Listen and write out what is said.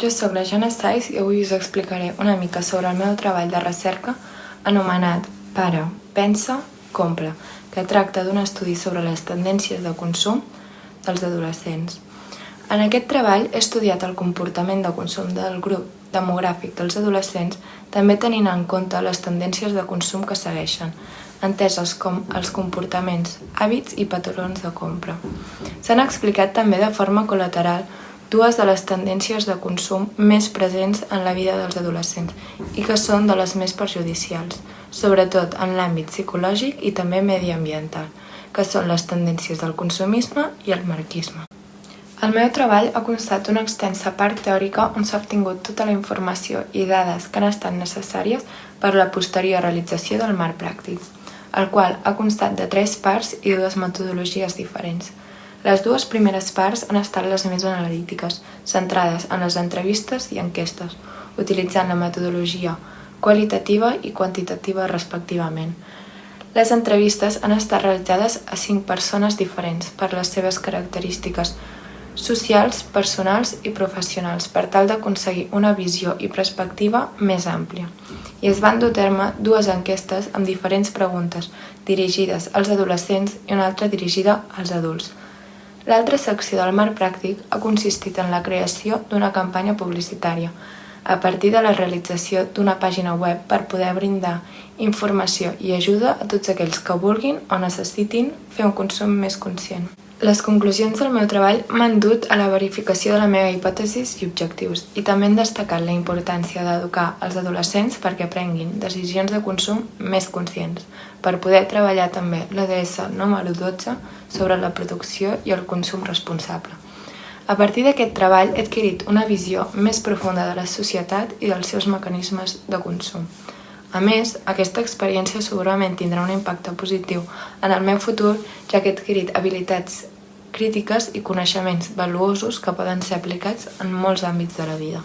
Jo sóc la Jana Sais i avui us explicaré una mica sobre el meu treball de recerca anomenat Para, Pensa, Compra, que tracta d'un estudi sobre les tendències de consum dels adolescents. En aquest treball he estudiat el comportament de consum del grup demogràfic dels adolescents, també tenint en compte les tendències de consum que segueixen, enteses com els comportaments, hàbits i patrons de compra. S'han explicat també de forma col·lateral dues de les tendències de consum més presents en la vida dels adolescents i que són de les més perjudicials, sobretot en l'àmbit psicològic i també mediambiental, que són les tendències del consumisme i el marxisme. El meu treball ha constat una extensa part teòrica on s'ha obtingut tota la informació i dades que han estat necessàries per a la posterior realització del marc pràctic, el qual ha constat de 3 parts i 2 metodologies diferents. Les 2 primeres parts han estat les més analítiques, centrades en les entrevistes i enquestes, utilitzant la metodologia qualitativa i quantitativa respectivament. Les entrevistes han estat realitzades a 5 persones diferents per les seves característiques socials, personals i professionals per tal d'aconseguir una visió i perspectiva més àmplia. I es van dur a terme 2 enquestes amb diferents preguntes dirigides als adolescents i una altra dirigida als adults. L'altra secció del marc pràctic ha consistit en la creació d'una campanya publicitària a partir de la realització d'una pàgina web per poder brindar informació i ajuda a tots aquells que vulguin o necessitin fer un consum més conscient. Les conclusions del meu treball m'han dut a la verificació de la meva hipòtesi i objectius i també han destacat la importància d'educar els adolescents perquè prenguin decisions de consum més conscients, per poder treballar també l'ADS número 12 sobre la producció i el consum responsable. A partir d'aquest treball he adquirit una visió més profunda de la societat i dels seus mecanismes de consum. A més, aquesta experiència segurament tindrà un impacte positiu en el meu futur, ja que he adquirit habilitats crítiques i coneixements valuosos que poden ser aplicats en molts àmbits de la vida.